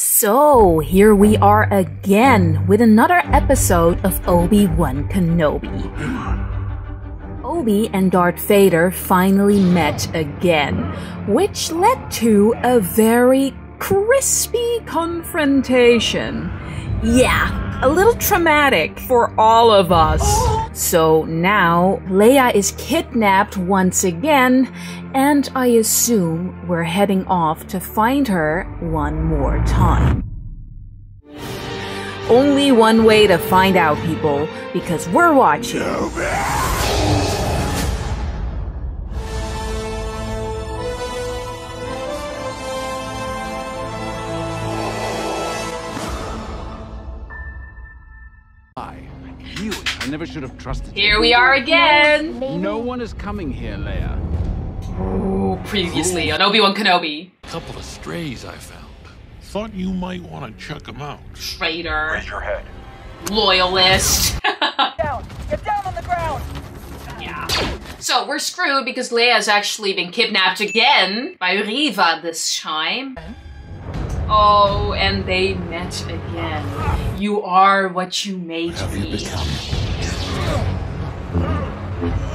So, here we are again with another episode of Obi-Wan Kenobi. Obi and Darth Vader finally met again, which led to a very crispy confrontation. Yeah, a little traumatic for all of us. So now, Leia is kidnapped once again, and I assume we're heading off to find her one more time. Only one way to find out, people, because we're watching. I never should have trusted you. Here we are again! No one is coming here, Leia. Ooh, previously on Obi-Wan Kenobi. Couple of strays I found. Thought you might want to check them out. Traitor. Raise your head. Loyalist. Get down on the ground! Yeah. So we're screwed because Leia's actually been kidnapped again by Riva this time. Oh, and they met again. You are what you made me.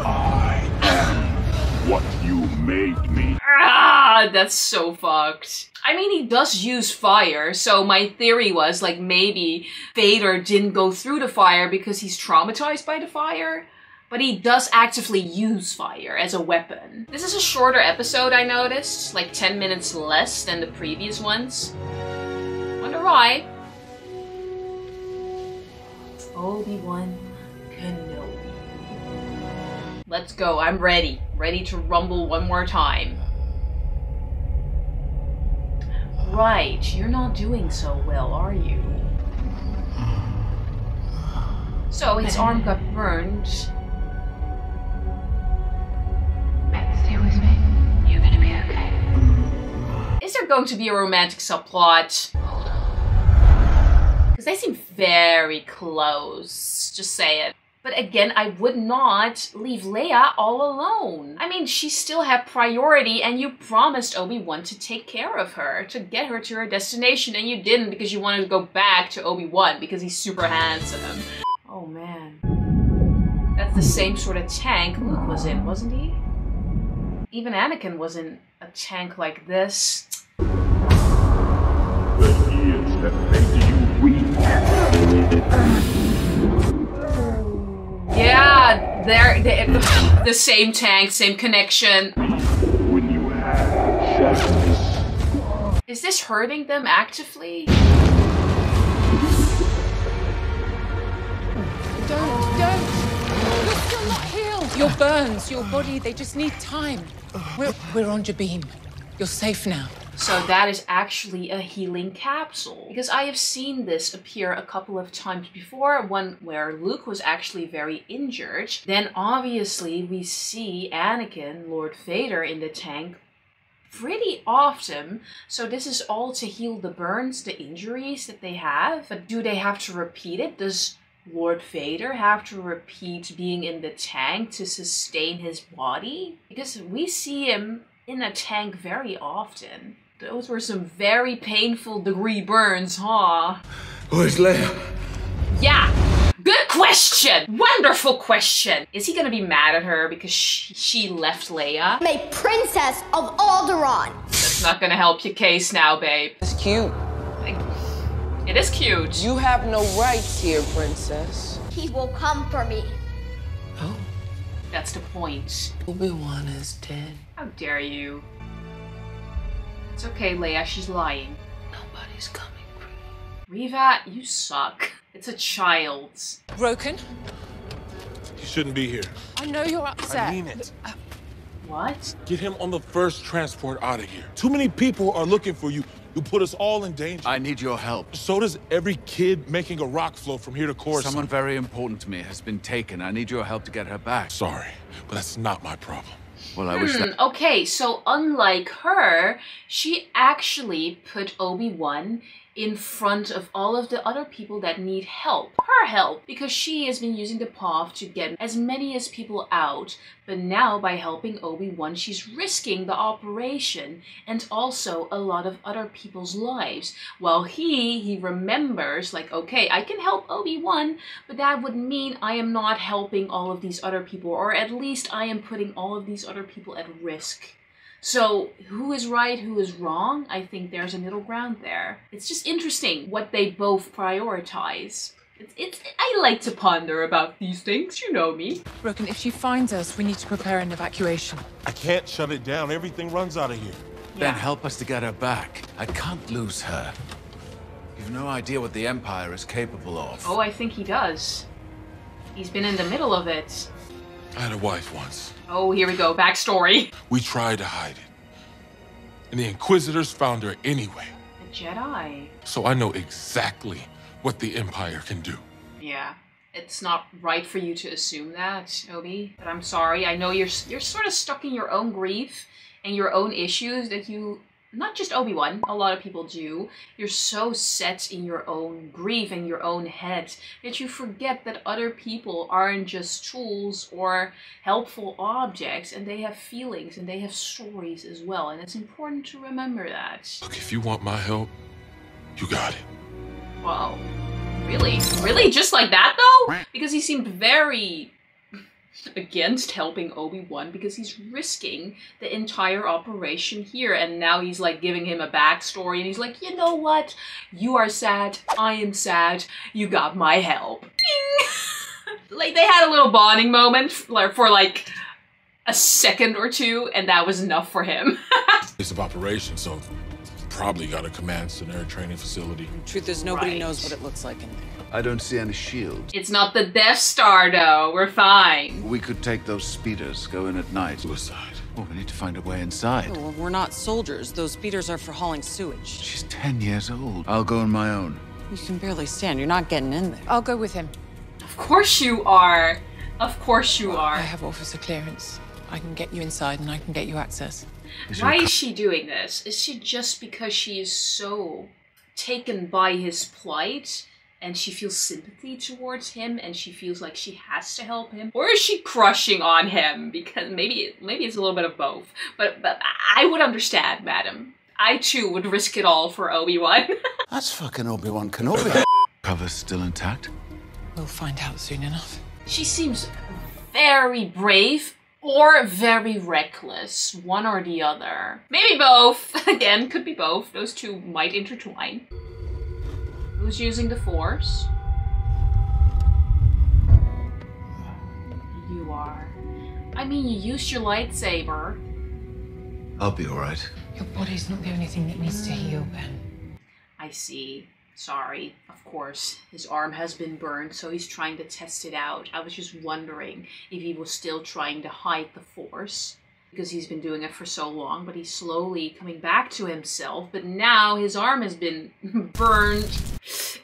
I am what you made me. Ah, that's so fucked. I mean, he does use fire, so my theory was, like, maybe Vader didn't go through the fire because he's traumatized by the fire. But he does actively use fire as a weapon. This is a shorter episode, I noticed. Like 10 minutes less than the previous ones. Wonder why. Obi-Wan Kenobi. Let's go, I'm ready. Ready to rumble one more time. Right, you're not doing so well, are you? So his arm got burned. Stay with me. You're gonna be okay. Is there going to be a romantic subplot? Because they seem very close, just say it. But again, I would not leave Leia all alone. I mean, she still had priority and you promised Obi-Wan to take care of her, to get her to her destination, and you didn't because you wanted to go back to Obi-Wan because he's super handsome. Oh man. That's the same sort of tank Luke was in, wasn't he? Even Anakin was in a tank like this. The years that made you weak. Yeah, they're the same tank, same connection. When you had shadows. Is this hurting them actively? Don't. You're still not healed. Your burns, your body, they just need time. We're on Jabim. You're safe now. So that is actually a healing capsule. Because I have seen this appear a couple of times before, one where Luke was actually very injured. Then obviously we see Anakin, Lord Vader, in the tank pretty often. So this is all to heal the burns, the injuries that they have. But do they have to repeat it? Does Lord Vader have to repeat being in the tank to sustain his body? Because we see him in a tank very often. Those were some very painful degree burns, huh? Where's Leia? Yeah! Good question! Wonderful question! Is he gonna be mad at her because she left Leia? I'm a princess of Alderaan. That's not gonna help your case now, babe. It's cute. It is cute. You have no rights here, princess. He will come for me. Oh, That's the point. Obi-Wan is dead. How dare you? It's okay, Leia, she's lying. Nobody's coming for you. Riva, you suck. It's a child. Broken? He shouldn't be here. I know you're upset. I mean it. What? Get him on the first transport out of here. Too many people are looking for you. You put us all in danger. I need your help. So does every kid making a rock float from here to Coruscant. Someone very important to me has been taken. I need your help to get her back. Sorry, but that's not my problem. Well, I wish that... Okay, so unlike her, she actually put Obi-Wan in front of all of the other people that need help. Her help, because she has been using the path to get as many as people out But now, by helping Obi-Wan, she's risking the operation and also a lot of other people's lives. While he remembers, like, okay, I can help Obi-Wan, but that would mean I am not helping all of these other people, or at least I am putting all of these other people at risk. So who is right, who is wrong? I think there's a middle ground there. It's just interesting what they both prioritize. I like to ponder about these things, you know me. Broken, if she finds us, we need to prepare an evacuation. I can't shut it down. Everything runs out of here. Then help us to get her back. I can't lose her. You've no idea what the Empire is capable of. Oh, I think he does. He's been in the middle of it. I had a wife once. Oh, here we go. Backstory. We tried to hide it. And the Inquisitors found her anyway. The Jedi. So I know exactly what the Empire can do. Yeah. It's not right for you to assume that, Obi. But I'm sorry. I know you're sort of stuck in your own grief and your own issues that you... Not just Obi-Wan, a lot of people do. You're so set in your own grief and your own head that you forget that other people aren't just tools or helpful objects, and they have feelings and they have stories as well. And it's important to remember that. Look, if you want my help, you got it. Wow. Really? Really? Just like that, though? Because he seemed very against helping Obi-Wan because he's risking the entire operation here, and now he's like giving him a backstory, and he's like, you know what? You are sad. I am sad. You got my help. Like, they had a little bonding moment for like a second or two, and that was enough for him. It's of operation, so probably got a command center training facility. Truth is, nobody knows what it looks like in there. I don't see any shields. It's not the Death Star, though. We're fine. We could take those speeders, go in at night. Suicide. Oh, we need to find a way inside. Oh, well, we're not soldiers. Those speeders are for hauling sewage. She's 10 years old. I'll go on my own. You can barely stand. You're not getting in there. I'll go with him. Of course you are. Of course you are. I have officer clearance. I can get you inside and I can get you access. Why is she doing this? Is she just because she is so taken by his plight and she feels sympathy towards him and she feels like she has to help him? Or is she crushing on him? Because maybe it's a little bit of both. But I would understand, madam. I too would risk it all for Obi-Wan. That's fucking Obi-Wan Kenobi. Cover's still intact? We'll find out soon enough. She seems very brave or very reckless, one or the other. Maybe both. Again, could be both. Those two might intertwine. Who's using the Force? You are. I mean, you used your lightsaber. I'll be all right. Your body's not the only thing that needs to heal, Ben. I see. Sorry. Of course, his arm has been burned, so he's trying to test it out. I was just wondering if he was still trying to hide the Force, because he's been doing it for so long, but he's slowly coming back to himself. But now his arm has been burned,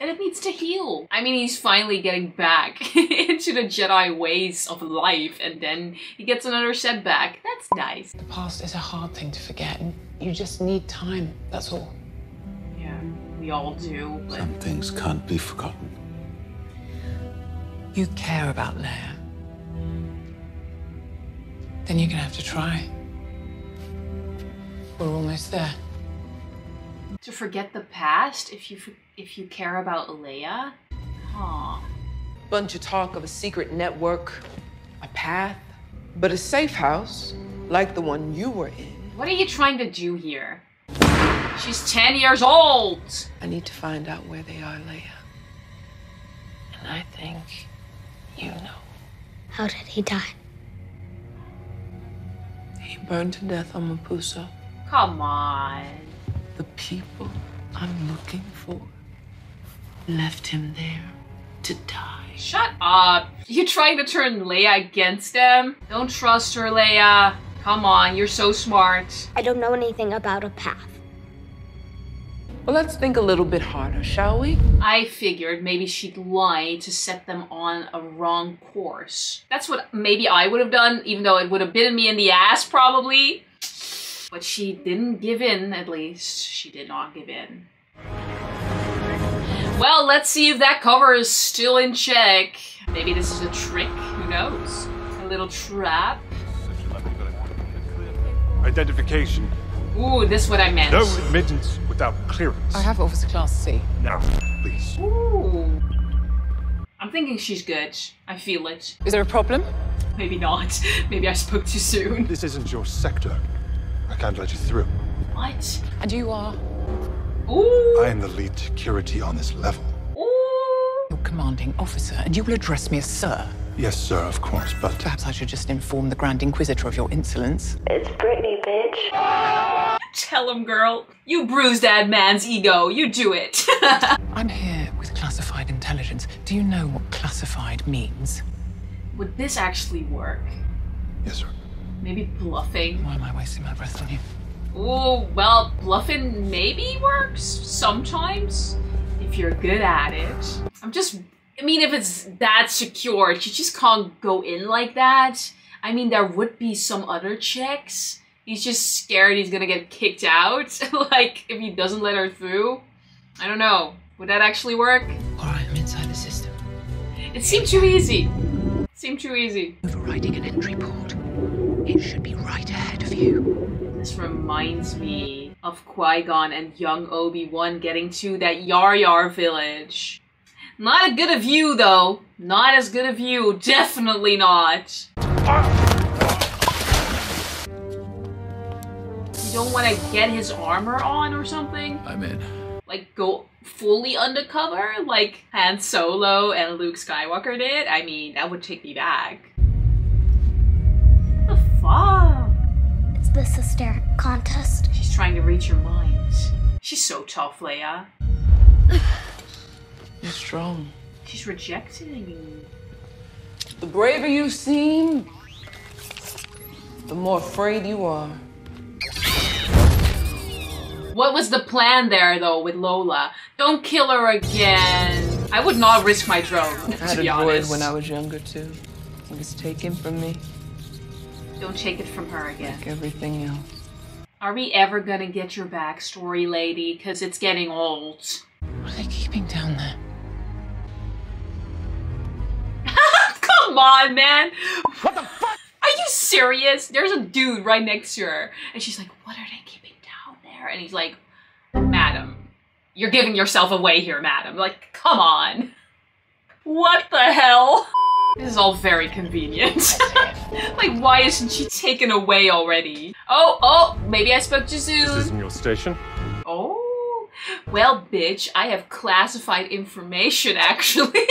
and it needs to heal. I mean, he's finally getting back into the Jedi ways of life, and then he gets another setback. That's nice. The past is a hard thing to forget, and you just need time, that's all. Yeah, we all do, but... Some things can't be forgotten. You care about Leia. Then you're gonna have to try. We're almost there. To forget the past if you care about Leia? Huh. Bunch of talk of a secret network, a path, but a safe house like the one you were in. What are you trying to do here? She's 10 years old! I need to find out where they are, Leia. And I think you know. How did he die? He burned to death on Mapuso. Come on. The people I'm looking for left him there to die. Shut up. You're trying to turn Leia against them? Don't trust her, Leia. Come on, you're so smart. I don't know anything about a path. Well, let's think a little bit harder, shall we? I figured maybe she'd lie to set them on a wrong course. That's what maybe I would have done, even though it would have bitten me in the ass, probably. But she didn't give in, at least. She did not give in. Well, let's see if that cover is still in check. Maybe this is a trick, who knows? A little trap. Identification. Ooh, this is what I meant. No admittance without clearance. I have Officer Class C. Now, please. Ooh. I'm thinking she's good. I feel it. Is there a problem? Maybe not. Maybe I spoke too soon. This isn't your sector. I can't let you through. What? And you are? Ooh. I am the lead security on this level. Ooh. Your commanding officer, and you will address me as Sir. Yes, sir, of course, but... Perhaps I should just inform the Grand Inquisitor of your insolence. It's Brittany, bitch. Tell him, girl. You bruised that man's ego. You do it. I'm here with classified intelligence. Do you know what classified means? Would this actually work? Yes, sir. Maybe bluffing? Why am I wasting my breath on you? Oh, well, bluffing maybe works sometimes if you're good at it. I mean, if it's that secure, you just can't go in like that. I mean, there would be some other checks. He's just scared he's gonna get kicked out. Like, if he doesn't let her through. I don't know. Would that actually work? Alright, I'm inside the system. It seemed too easy. Seemed too easy. Overriding an entry port. It should be right ahead of you. This reminds me of Qui-Gon and young Obi-Wan getting to that Yar Yar village. Not a good a view, though. Not as good a view. Definitely not. You don't want to get his armor on or something? I'm in. Like, go fully undercover like Han Solo and Luke Skywalker did? I mean, that would take me back. What the fuck? Is this a stare contest? She's trying to read your mind. She's so tough, Leia. You're strong. She's rejecting. The braver you seem, the more afraid you are. What was the plan there, though, with Lola? Don't kill her again. I would not risk my drone, I had to be a droid honest. when I was younger, too. It was taken from me, Don't take it from her again. like everything else. Are we ever gonna get your backstory, lady? Because it's getting old. What are they keeping down there? Come on, man. What the fuck? Are you serious? There's a dude right next to her. And she's like, what are they keeping down there? And he's like, madam, you're giving yourself away here, madam. Like, come on. What the hell? This is all very convenient. Like, why isn't she taken away already? Oh, maybe I spoke too soon. This isn't your station. Oh, well, bitch, I have classified information, actually.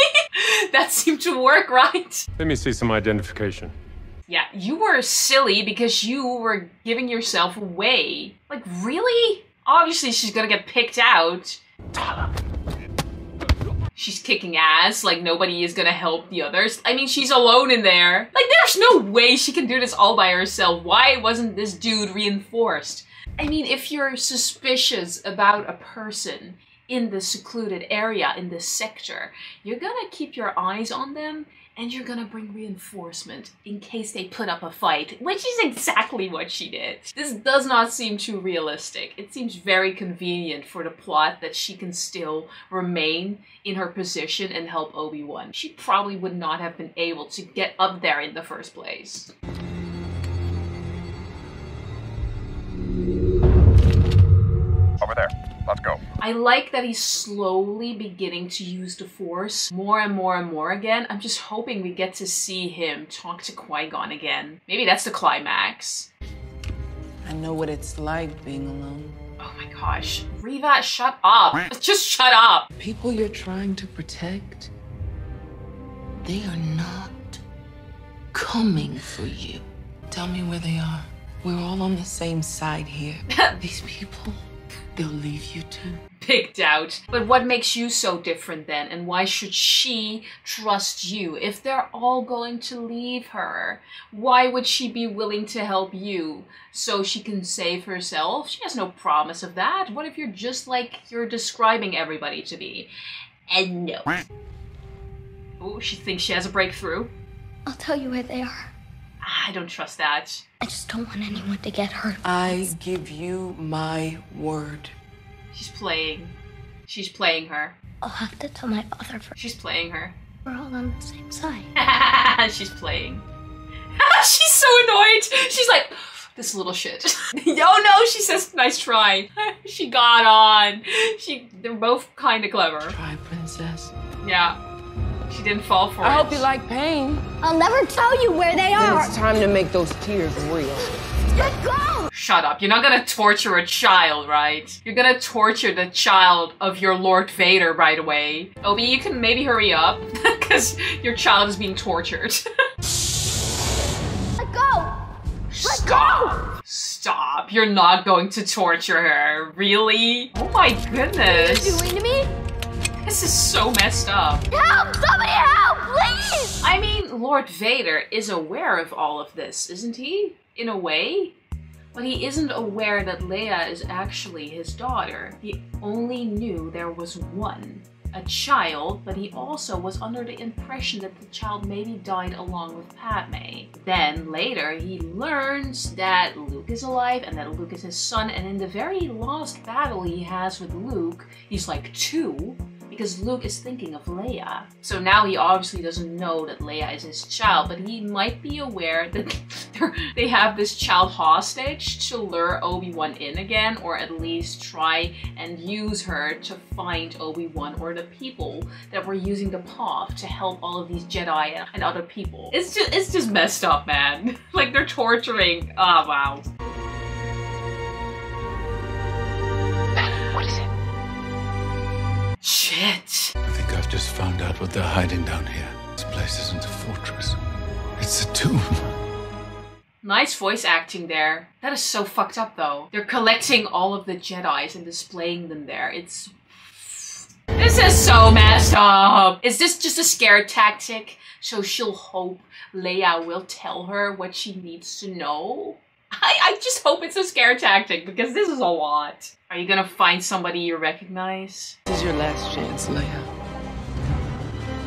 That seemed to work, right? Let me see some identification. Yeah, you were silly because you were giving yourself away. Like, really? Obviously, she's gonna get picked out. She's kicking ass, like nobody is gonna help the others. I mean, she's alone in there. Like, there's no way she can do this all by herself. Why wasn't this dude reinforced? I mean, if you're suspicious about a person in the secluded area, in this sector, you're gonna keep your eyes on them and you're gonna bring reinforcement in case they put up a fight, which is exactly what she did. This does not seem too realistic. It seems very convenient for the plot that she can still remain in her position and help Obi-Wan. She probably would not have been able to get up there in the first place. Over there. Let's go. I like that he's slowly beginning to use the Force more and more and more again. I'm just hoping we get to see him talk to Qui-Gon again. Maybe that's the climax. I know what it's like being alone. Oh my gosh. Riva, shut up. Just shut up. People you're trying to protect, they are not coming for you. Tell me where they are. We're all on the same side here. These people, they'll leave you too. Picked out. But what makes you so different then? And why should she trust you? If they're all going to leave her, why would she be willing to help you so she can save herself? She has no promise of that. What if you're just like you're describing everybody to be? And no. Oh, she thinks she has a breakthrough. I'll tell you where they are. I don't trust that. I just don't want anyone to get hurt. I give you my word. She's playing. She's playing her. I'll have to tell my father first. She's playing her. We're all on the same side. She's playing. She's so annoyed. She's like, This little shit. Oh no, she says nice try. She got on. They're both kind of clever. Try, princess. Yeah. She didn't fall for it. I hope you like pain. I'll never tell you where they Then are. it's time to make those tears real. Let go! Shut up. You're not gonna torture a child, right? You're gonna torture the child of your Lord Vader right away. Obi, you can maybe hurry up, because your child is being tortured. Let go! Stop! Stop. You're not going to torture her. Really? Oh my goodness. What are you doing to me? This is so messed up. Help! Somebody help! Please! I mean, Lord Vader is aware of all of this, isn't he? In a way. But he isn't aware that Leia is actually his daughter. He only knew there was one. A child, but he also was under the impression that the child maybe died along with Padme. Then later he learns that Luke is alive and that Luke is his son, and in the very last battle he has with Luke, he's like 2, because Luke is thinking of Leia. So now he obviously doesn't know that Leia is his child, but he might be aware that they have this child hostage to lure Obi-Wan in again, or at least try and use her to find Obi-Wan or the people that were using the path to help all of these Jedi and other people. It's just messed up, man. Like, they're torturing. Oh, wow. What is it? Shit. I think I've just found out what they're hiding down here. This place isn't a fortress. It's a tomb. Nice voice acting there. That is so fucked up, though. They're collecting all of the Jedis and displaying them there. This is so messed up. Is this just a scare tactic? So she'll hope Leia will tell her what she needs to know? I just hope it's a scare tactic, because this is a lot. Are you gonna find somebody you recognize? This is your last chance, Leia.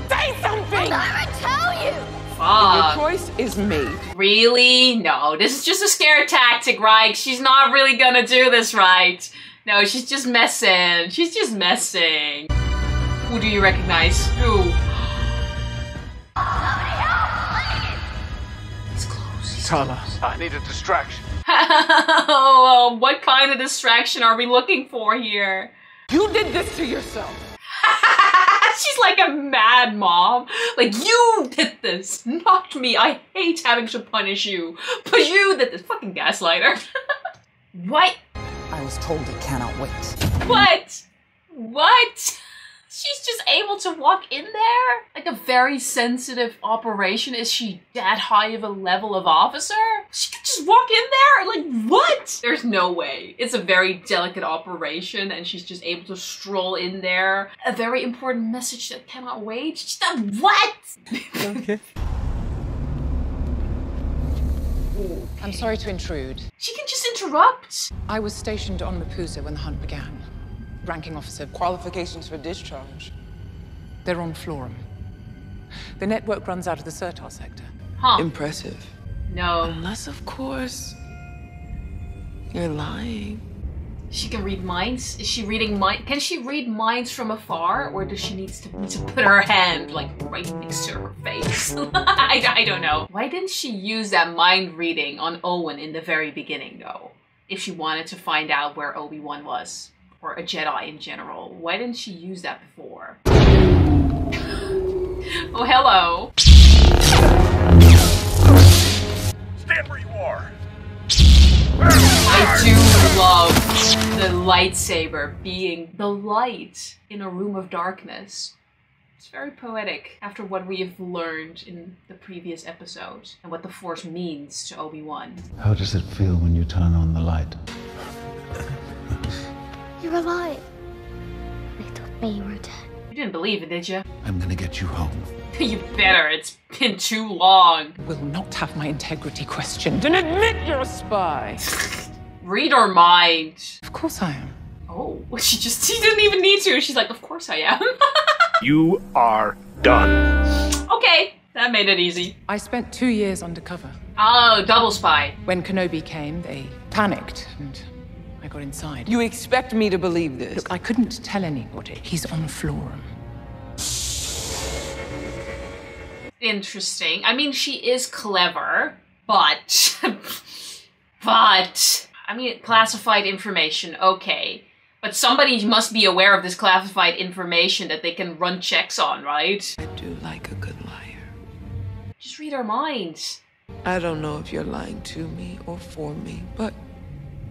Say something! I'll never tell you! Fuck. Your choice is made. Really? No, this is just a scare tactic, right? She's not really gonna do this, right? No, she's just messing. She's just messing. Who do you recognize? Who? Somebody help, please! He's close. Tala. I need a distraction. Oh, what kind of distraction are we looking for here? You did this to yourself. She's like a mad mom. Like, you did this, not me. I hate having to punish you. But you did this. Fucking gaslighter. What? I was told it cannot wait. What? What? She's just able to walk in there? Like a very sensitive operation? Is she that high of a level of officer? She could just walk in there? Like, what? There's no way. It's a very delicate operation and she's just able to stroll in there. A very important message that cannot wait. She's not, what? Okay. I'm sorry to intrude. She can just interrupt. I was stationed on Rapusa when the hunt began. Ranking officer. Qualifications for discharge. They're on Florum. The network runs out of the Sertar sector. Huh. Impressive. No. Unless, of course, you're lying. She can read minds? Is she reading mind? Can she read minds from afar? Or does she need to put her hand, like, right next to her face? I don't know. Why didn't she use that mind reading on Owen in the very beginning, though? If she wanted to find out where Obi-Wan was. Or a Jedi in general. Why didn't she use that before? Oh, hello. Stand where you are. I do love the lightsaber being the light in a room of darkness. It's very poetic after what we have learned in the previous episode and what the Force means to Obi-Wan. How does it feel when you turn on the light? You're alive. They told me you were dead. You didn't believe it, did you? I'm gonna get you home. You better. It's been too long. Will not have my integrity questioned and admit you're a spy. Read her mind. Of course I am. Oh, she didn't even need to. She's like, of course I am. You are done. Okay, that made it easy. I spent 2 years undercover. Oh, double spy. When Kenobi came, they panicked and I got inside. You expect me to believe this? Look, I couldn't tell anybody. He's on Florum. Interesting. I mean, she is clever, but But, I mean, classified information, okay. But somebody must be aware of this classified information that they can run checks on, right? I do like a good liar. Just read our minds. I don't know if you're lying to me or for me, but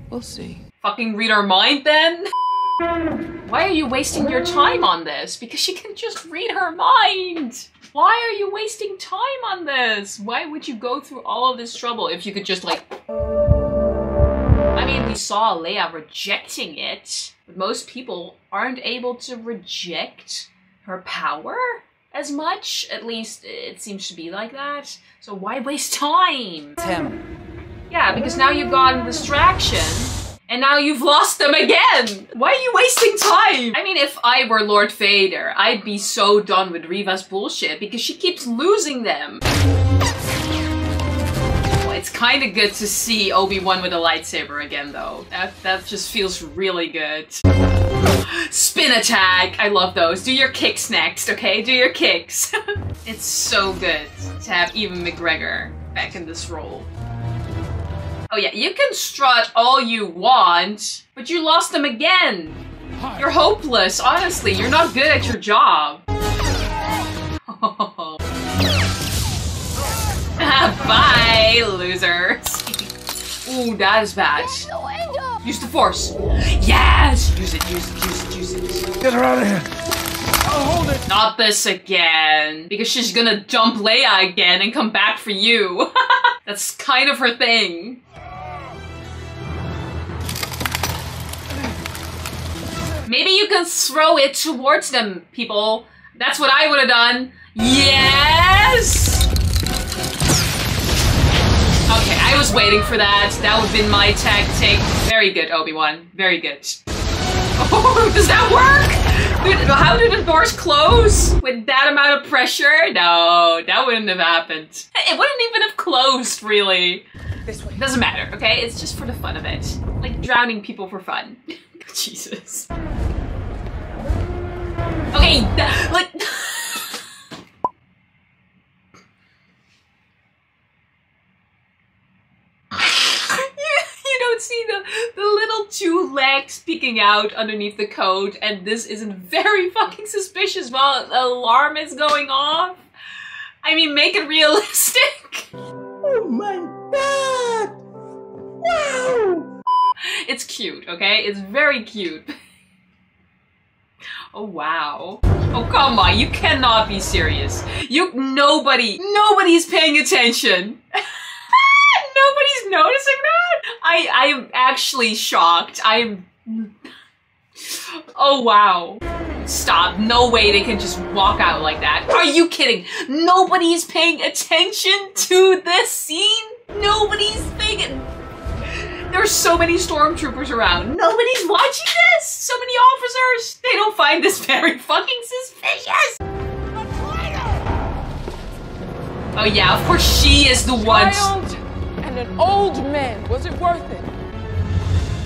we'll see. Fucking read our mind then? Why are you wasting your time on this? Because she can just read her mind. Why are you wasting time on this? Why would you go through all of this trouble if you could just like... I mean, we saw Leia rejecting it, but most people aren't able to reject her power as much. At least it seems to be like that. So why waste time? Tim. Yeah, because now you've gotten distraction. And now you've lost them again! Why are you wasting time? I mean, if I were Lord Vader, I'd be so done with Reva's bullshit because she keeps losing them. Well, it's kind of good to see Obi-Wan with a lightsaber again, though. That just feels really good. Spin attack! I love those. Do your kicks next, okay? Do your kicks. It's so good to have Ewan McGregor back in this role. Oh yeah, you can strut all you want, but you lost them again. You're hopeless, honestly. You're not good at your job. Bye, losers. Ooh, that is bad. Use the Force. Yes! Use it, use it, use it, use it. Get her out of here. I'll hold it. Not this again. Because she's gonna dump Leia again and come back for you. That's kind of her thing. Maybe you can throw it towards them, people. That's what I would have done. Yes! Okay, I was waiting for that. That would have been my tactic. Very good, Obi-Wan. Very good. Oh, does that work? Dude, how do the doors close with that amount of pressure? No, that wouldn't have happened. It wouldn't even have closed, really. This way. Doesn't matter, okay? It's just for the fun of it. Like drowning people for fun. Jesus. Okay, like... You don't see the little two legs peeking out underneath the coat, and this isn't very fucking suspicious while the alarm is going off. I mean, make it realistic. Oh my god! Wow! It's cute, okay? It's very cute. Oh, wow. Oh, come on. You cannot be serious. Nobody's paying attention. Nobody's noticing that? I am actually shocked. Oh, wow. Stop. No way they can just walk out like that. Are you kidding? Nobody's paying attention to this scene? Nobody's paying... There's so many stormtroopers around. Nobody's watching this! So many officers! They don't find this very fucking suspicious! Oh yeah, of course she is the one. Child and an old man. Was it worth it?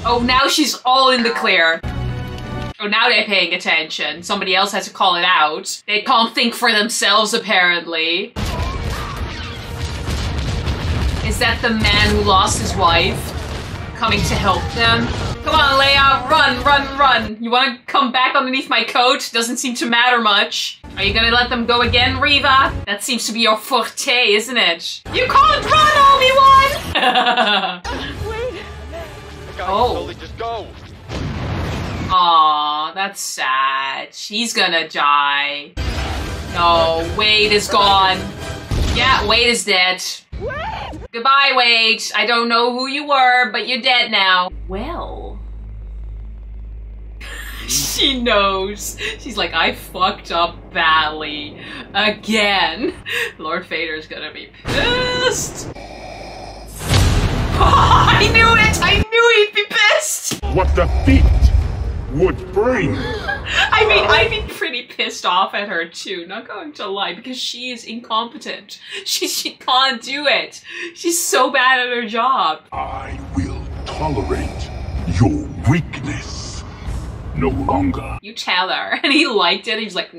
Oh, now she's all in the clear. Oh, now they're paying attention. Somebody else has to call it out. They can't think for themselves, apparently. Is that the man who lost his wife? Coming to help them. Come on, Leia, run, run, run. You want to come back underneath my coat? Doesn't seem to matter much. Are you gonna let them go again, Reva? That seems to be your forte, isn't it? You can't run, Obi-Wan! Oh. Just go. Aw, that's sad. She's gonna die. No, Wade is gone. Yeah, Wade is dead. Goodbye, Wade. I don't know who you were, but you're dead now. Well. She knows. She's like, I fucked up badly. Again. Lord Vader's gonna be pissed. Oh, I knew it! I knew he'd be pissed! What the feet would bring. I mean, I'd be pretty pissed off at her too, not going to lie, because she is incompetent. She can't do it. She's so bad at her job. I will tolerate your weakness no longer. You tell her. And he liked it. He was like,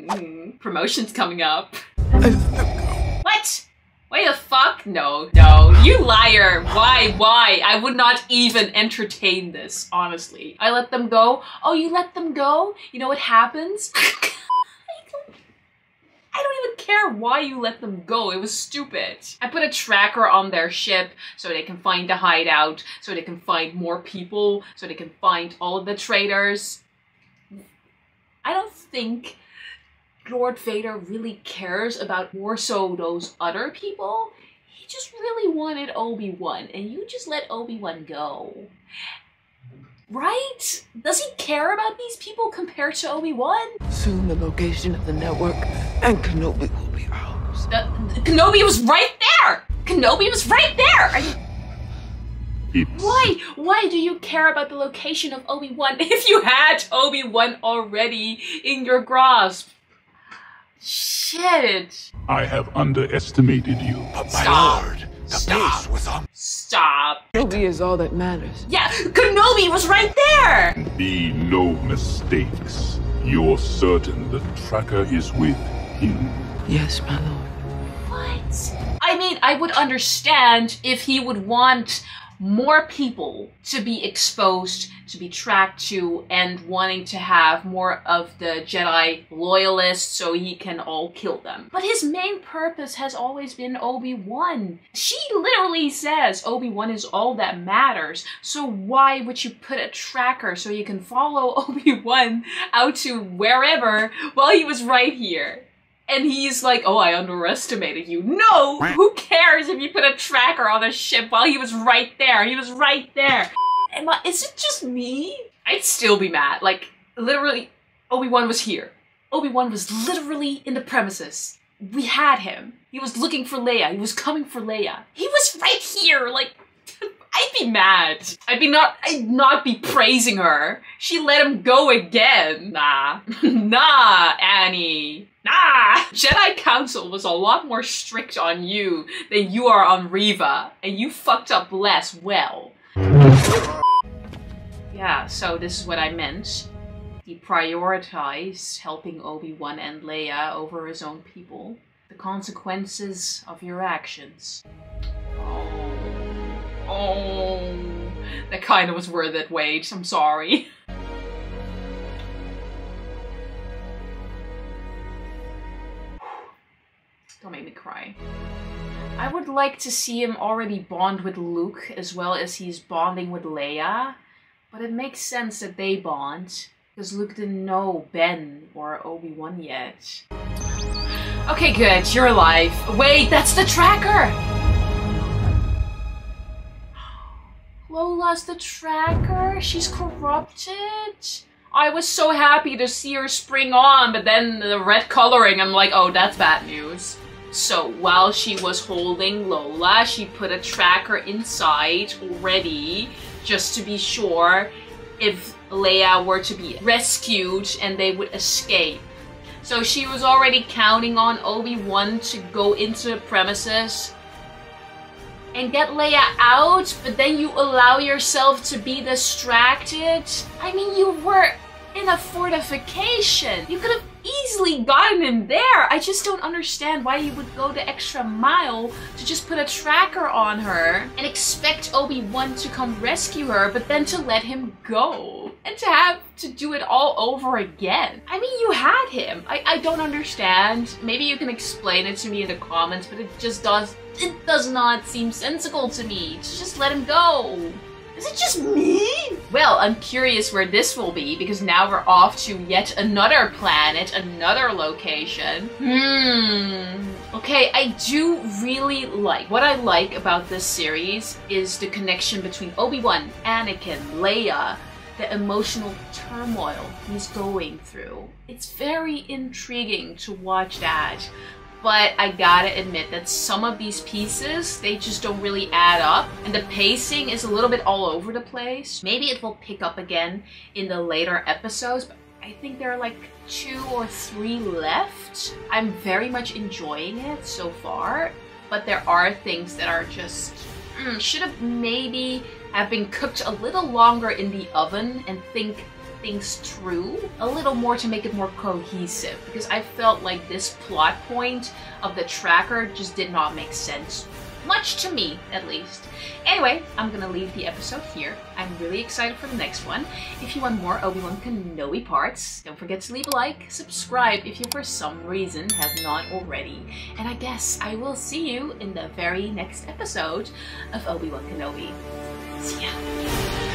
promotion's coming up. What? Wait the fuck? No, no, you liar. Why? I would not even entertain this, honestly. I let them go. Oh, you let them go? You know what happens? I don't even care why you let them go. It was stupid. I put a tracker on their ship so they can find the hideout, so they can find more people, so they can find all of the traitors. I don't think Lord Vader really cares about more so those other people. He just really wanted Obi-Wan, and you just let Obi-Wan go. Right? Does he care about these people compared to Obi-Wan? Soon the location of the network and Kenobi will be ours. Kenobi was right there! Kenobi was right there! Why do you care about the location of Obi-Wan if you had Obi-Wan already in your grasp? Shit. I have underestimated you. But my lord, the base was on. Stop. Kenobi is all that matters. Yeah, Kenobi was right there! Be no mistakes. You're certain the tracker is with him? Yes, my lord. What? I mean, I would understand if he would want more people to be exposed, to be tracked to, and wanting to have more of the Jedi loyalists so he can all kill them. But his main purpose has always been Obi-Wan. She literally says Obi-Wan is all that matters, so why would you put a tracker so you can follow Obi-Wan out to wherever while he was right here? And he's like, oh, I underestimated you. No! Who cares if you put a tracker on a ship while he was right there? He was right there. Is it just me? I'd still be mad. Like, literally, Obi-Wan was here. Obi-Wan was literally in the premises. We had him. He was looking for Leia. He was coming for Leia. He was right here. Like, I'd be mad. I'd not be praising her. She let him go again. Nah. Nah, Annie. Nah! Jedi Council was a lot more strict on you than you are on Reva, and you fucked up less well. Yeah, so this is what I meant. He prioritized helping Obi-Wan and Leia over his own people. The consequences of your actions. Oh, that kind of was worth it, Wade. I'm sorry. Don't make me cry. I would like to see him already bond with Luke as well as he's bonding with Leia. But it makes sense that they bond, because Luke didn't know Ben or Obi-Wan yet. Okay, good. You're alive. Wait, that's the tracker! Lola's the tracker? She's corrupted? I was so happy to see her spring on, but then the red coloring, I'm like, oh, that's bad news. So while she was holding Lola, she put a tracker inside already, just to be sure if Leia were to be rescued and they would escape. So she was already counting on Obi-Wan to go into the premises and get Leia out, but then you allow yourself to be distracted. I mean, you were in a fortification. You could have easily gotten in there. I just don't understand why you would go the extra mile to just put a tracker on her and expect Obi-Wan to come rescue her, but then to let him go and to have to do it all over again. I mean, you had him. I don't understand. Maybe you can explain it to me in the comments, but it does not seem sensical to me. Just let him go. Is it just me? Well, I'm curious where this will be, because now we're off to yet another planet, another location. Okay, I do really like, what I like about this series is the connection between Obi-Wan, Anakin, Leia, the emotional turmoil he's going through. It's very intriguing to watch that. But I gotta admit that some of these pieces, they just don't really add up. And the pacing is a little bit all over the place. Maybe it will pick up again in the later episodes, but I think there are like 2 or 3 left. I'm very much enjoying it so far, but there are things that are just, should have maybe have been cooked a little longer in the oven and think things through a little more to make it more cohesive, because I felt like this plot point of the tracker just did not make sense. Much to me, at least. Anyway, I'm gonna leave the episode here. I'm really excited for the next one. If you want more Obi-Wan Kenobi parts, don't forget to leave a like, subscribe if you for some reason have not already, and I guess I will see you in the very next episode of Obi-Wan Kenobi. See ya.